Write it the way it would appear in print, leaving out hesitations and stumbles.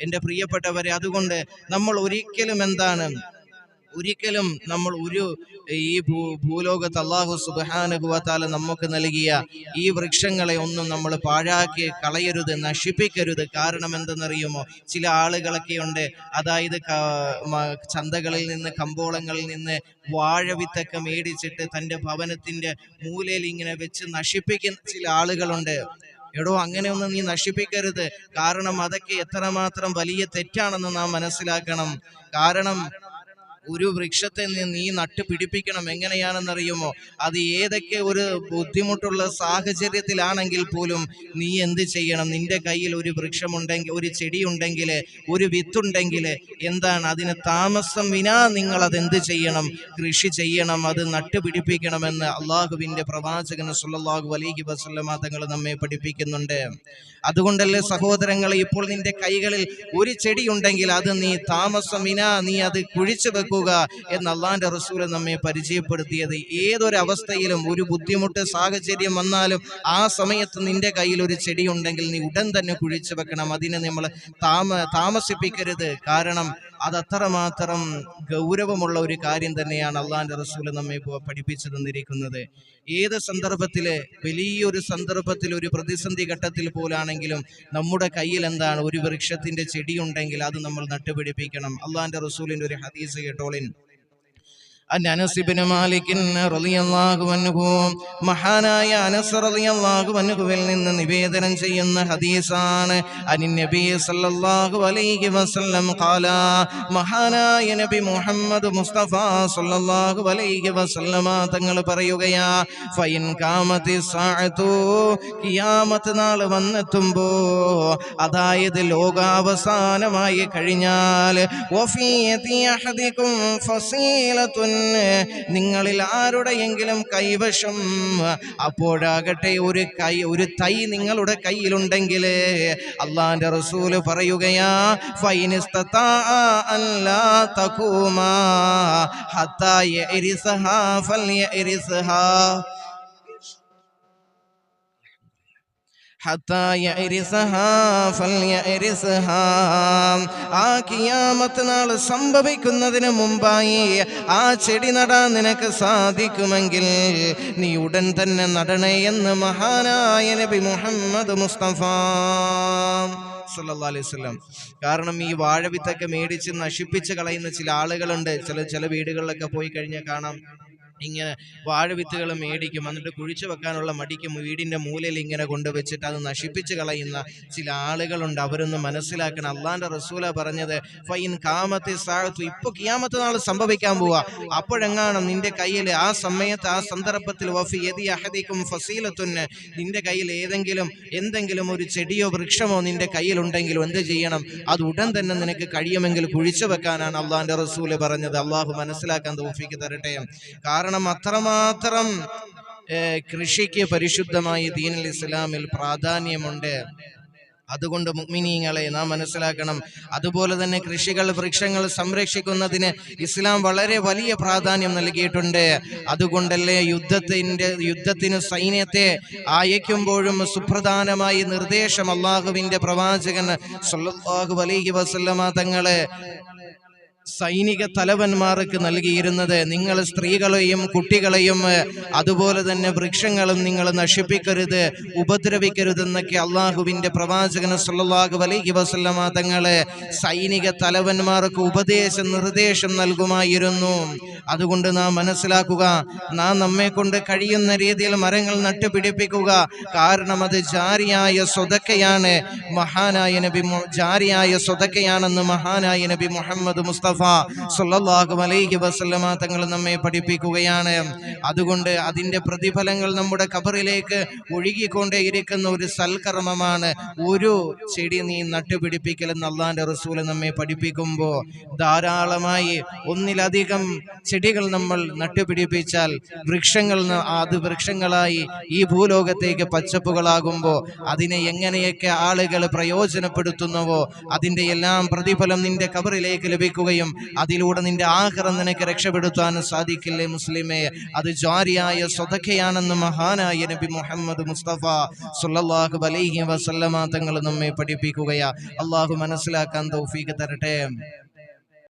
എൻ്റെ പ്രിയപ്പെട്ടവരെ, അതുകൊണ്ട് നമ്മൾ ഒരിക്കലും നമ്മൾ ഈ ഭൂലോകത്ത് അല്ലാഹു സുബ്ഹാനഹു വ തആല നമുക്ക് നൽകിയ ഈ വൃക്ഷങ്ങളെ ഒന്നും നമ്മൾ പാഴാക്കി കളയരുത്, നശിപ്പിക്കരുത്. കാരണം എന്തെന്നറിയുമോ? ചില ആളുകളൊക്കെ ഉണ്ട്, അതായത് ചന്തകളിൽ നിന്ന്, കമ്പോളങ്ങളിൽ നിന്ന് വാഴവിത്തൊക്കെ മേടിച്ചിട്ട് തൻ്റെ ഭവനത്തിൻ്റെ മൂലയിൽ ഇങ്ങനെ വെച്ച് നശിപ്പിക്കുന്ന ചില ആളുകളുണ്ട്. എടോ, അങ്ങനെയൊന്നും നീ നശിപ്പിക്കരുത്. കാരണം അതൊക്കെ എത്രമാത്രം വലിയ തെറ്റാണെന്ന് നാം മനസ്സിലാക്കണം. കാരണം ഒരു വൃക്ഷത്തെ നീ നട്ടുപിടിപ്പിക്കണം. എങ്ങനെയാണെന്നറിയുമോ? അത് ഏതൊക്കെ ഒരു ബുദ്ധിമുട്ടുള്ള സാഹചര്യത്തിലാണെങ്കിൽ പോലും നീ എന്ത് ചെയ്യണം? നിന്റെ കയ്യിൽ ഒരു വൃക്ഷമുണ്ടെങ്കിൽ, ഒരു ചെടി ഉണ്ടെങ്കിൽ, ഒരു വിത്തുണ്ടെങ്കിൽ എന്താണ്, അതിന് താമസം വിനാ നിങ്ങൾ അതെന്ത് ചെയ്യണം? കൃഷി ചെയ്യണം, അത് നട്ടുപിടിപ്പിക്കണമെന്ന് അള്ളാഹുവിൻ്റെ പ്രവാചകൻ സ്വല്ലല്ലാഹു അലൈഹി വസല്ലമ തങ്ങൾ നമ്മെ പഠിപ്പിക്കുന്നുണ്ട്. അതുകൊണ്ടല്ലേ സഹോദരങ്ങളെ, ഇപ്പോൾ നിന്റെ കൈകളിൽ ഒരു ചെടി ഉണ്ടെങ്കിൽ അത് നീ താമസം വിനാ നീ അത് കുഴിച്ചു വെക്കുക എന്ന് അള്ളാന്റെ റസൂൽ നമ്മെ പരിചയപ്പെടുത്തിയത്. ഏതൊരവസ്ഥയിലും ഒരു ബുദ്ധിമുട്ട് സാഹചര്യം വന്നാലും ആ സമയത്ത് നിന്റെ കയ്യിൽ ഒരു ചെടി ഉണ്ടെങ്കിൽ നീ ഉടൻ തന്നെ കുഴിച്ചു വെക്കണം. അതിനെ നമ്മൾ താമസിപ്പിക്കരുത്. കാരണം അത് അത്രമാത്രം ഗൗരവമുള്ള ഒരു കാര്യം തന്നെയാണ് അള്ളാന്റെ റസൂൽ നമ്മെ പഠിപ്പിച്ചു തന്നിരിക്കുന്നത്. ഏത് സന്ദർഭത്തില്, വലിയൊരു സന്ദർഭത്തിൽ, ഒരു പ്രതിസന്ധി ഘട്ടത്തിൽ പോലാണെങ്കിലും നമ്മുടെ കയ്യിൽ എന്താണ്, ഒരു വൃക്ഷത്തിന്റെ ചെടി ഉണ്ടെങ്കിൽ അത് നമ്മൾ നട്ടുപിടിപ്പിക്കണം. അള്ളാന്റെ റസൂലിന്റെ ഒരു ഹദീസ് കേട്ടോളിൻ. അനസ് ഇബ്നു മാലിക് റളിയല്ലാഹു അൻഹു, മഹാനായ അനസ് റളിയല്ലാഹു അൻഹുവിൽ നിന്ന് നിവേദനം ചെയ്യുന്ന ഹദീസാണ്. നബി സല്ലല്ലാഹു അലൈഹി വസല്ലം ഖാല, മഹാനായ നബി മുഹമ്മദ് മുസ്തഫ സല്ലല്ലാഹു അലൈഹി വസല്ലമ തങ്ങൾ പറയുകയാ, ഫഇൻ ഖാമത്തി സഅതു, ഖിയാമത്ത് നാൾ വന്നെത്തുമ്പോ, അതായത് ലോകാവസാനമായി കഴിഞ്ഞാൽ, വഫീ യതി അഹദികും ഫസീലത്തുൻ, നിങ്ങളിൽ ആരുടെയെങ്കിലും കൈവശം അപ്പോഴാകട്ടെ ഒരു തൈ നിങ്ങളുടെ കയ്യിലുണ്ടെങ്കിൽ, അള്ളാന്റെ റസൂല് പറയുകയാ, ഫൈനിസ്തതാ അല്ലാ തഖൂമാ ഹത്താ യരിസഹാ ഫൽയരിസഹാ ആ ഖിയാമത്ത് നാൾ സംഭവിക്കുന്നതിന് മുമ്പായി ആ ചെടി നടാൻ നിനക്ക് സാധിക്കുമെങ്കിൽ നീ ഉടൻ തന്നെ നടണേ എന്ന് മഹാനായ നബി മുഹമ്മദ് മുസ്തഫ സല്ലല്ലാഹു അലൈഹി വസല്ലം. കാരണം ഈ വാഴവിത്തൊക്കെ മേടിച്ച് നശിപ്പിച്ച് കളയുന്ന ചില ആളുകളുണ്ട്. ചില വീടുകളിലൊക്കെ പോയി കഴിഞ്ഞാൽ കാണാം, ഇങ്ങനെ വാഴവിത്തുകൾ മേടിക്കും, എന്നിട്ട് കുഴിച്ചു വെക്കാനുള്ള മടിക്കും വീടിന്റെ മൂലയിൽ ഇങ്ങനെ കൊണ്ടുവച്ചിട്ട് അത് നശിപ്പിച്ച് കളയുന്ന ചില ആളുകളുണ്ട്. അവരൊന്ന് മനസ്സിലാക്കണം. അള്ളാന്റെ റസൂല പറഞ്ഞത്, ഫൈൻ ഖാമത്തി സാഅത്തു, ഇപ്പൊ ഖിയാമത്ത് നാൾ സംഭവിക്കാൻ പോവാ, അപ്പോഴെങ്ങാണ് നിന്റെ കയ്യിൽ ആ സമയത്ത്, ആ സന്ദർഭത്തിൽ, വഫി യദി അഹദികും ഫസീലത്തുൻ, നിന്റെ കയ്യിൽ എന്തെങ്കിലും ഒരു ചെടിയോ വൃക്ഷമോ നിന്റെ കയ്യിലുണ്ടെങ്കിലും എന്ത് ചെയ്യണം? അത് ഉടൻ തന്നെ നിനക്ക് കഴിയുമെങ്കിൽ കുഴിച്ചു വെക്കാനാണ് അള്ളാന്റെ റസൂല് പറഞ്ഞത്. അള്ളാഹു മനസ്സിലാക്കാൻ തൗഫീഖ് തരട്ടെ. കാരണം അത്രമാത്രം കൃഷിക്ക് പരിശുദ്ധമായ ദീനുൽ ഇസ്ലാമിൽ പ്രാധാന്യമുണ്ട്. അതുകൊണ്ട് മുഅ്മിനീങ്ങളെ നാം മനസ്സിലാക്കണം. അതുപോലെ തന്നെ വൃക്ഷങ്ങൾ സംരക്ഷിക്കുന്നതിന് ഇസ്ലാം വളരെ വലിയ പ്രാധാന്യം നൽകിയിട്ടുണ്ട്. അതുകൊണ്ടല്ലേ യുദ്ധത്തിന് സൈന്യത്തെ അയക്കുമ്പോഴും സുപ്രധാനമായ നിർദ്ദേശം അള്ളാഹുവിന്റെ പ്രവാചകൻ സ്വല്ലല്ലാഹു അലൈഹി വസല്ലമ തങ്ങളെ സൈനിക തലവന്മാർക്ക് നൽകിയിരുന്നത്, നിങ്ങൾ സ്ത്രീകളെയും കുട്ടികളെയും അതുപോലെ തന്നെ വൃക്ഷങ്ങളും നിങ്ങൾ നശിപ്പിക്കരുത്, ഉപദ്രവിക്കരുതെന്നൊക്കെ അള്ളാഹുവിന്റെ പ്രവാചകൻ സ്വല്ലല്ലാഹു അലൈഹി വസല്ലമ തങ്ങളെ സൈനിക തലവന്മാർക്ക് നിർദ്ദേശം നൽകുമായിരുന്നു. അതുകൊണ്ട് നാം മനസ്സിലാക്കുക, നാം നമ്മെ കൊണ്ട് കഴിയുന്ന രീതിയിൽ മരങ്ങൾ നട്ടുപിടിപ്പിക്കുക. കാരണം അത് ജാരിയായ സ്വതക്കയാണ്. ജാരിയായ സ്വതക്കയാണെന്ന് മഹാനായ നബി മുഹമ്മദ് മുസ്തഫ സ്വല്ലല്ലാഹു അലൈഹി വസല്ലമ തങ്ങൾ നമ്മെ പഠിപ്പിക്കുകയാണ്. അതുകൊണ്ട് അതിന്റെ പ്രതിഫലങ്ങൾ നമ്മുടെ ഖബറിലേക്ക് ഒഴുകിക്കൊണ്ടേയിരിക്കുന്ന ഒരു സൽക്കർമ്മമാണ് ഒരു ചെടി നീ നട്ടുപിടിപ്പിക്കലെന്ന് അള്ളാന്റെ റസൂൽ നമ്മെ പഠിപ്പിക്കുമ്പോൾ, ധാരാളമായി ഒന്നിലധികം ചെടികൾ നമ്മൾ നട്ടുപിടിപ്പിച്ചാൽ വൃക്ഷങ്ങളായി ഈ ഭൂലോകത്തേക്ക് പച്ചപ്പുകളാകുമ്പോൾ അതിനെ എങ്ങനെയൊക്കെ ആളുകൾ പ്രയോജനപ്പെടുത്തുന്നുവോ അതിന്റെ എല്ലാം പ്രതിഫലം നിന്റെ ഖബറിലേക്ക് ലഭിക്കുകയും കൊടുക്കുകയും അതിലൂടെ നിന്റെ ആഖിറം നിനക്ക് രക്ഷപ്പെടുത്താൻ സാധിക്കില്ലേ മുസ്ലിമേ? അത് ജാരിയായ സ്വതക്കയാണെന്ന് മഹാനായ നബി മുഹമ്മദ് മുസ്തഫ സല്ലല്ലാഹു അലൈഹി വസല്ലമ തങ്ങൾ നമ്മെ പഠിപ്പിക്കുകയാ. അള്ളാഹു മനസ്സിലാക്കാൻ തൗഫീഖ് തരട്ടെ.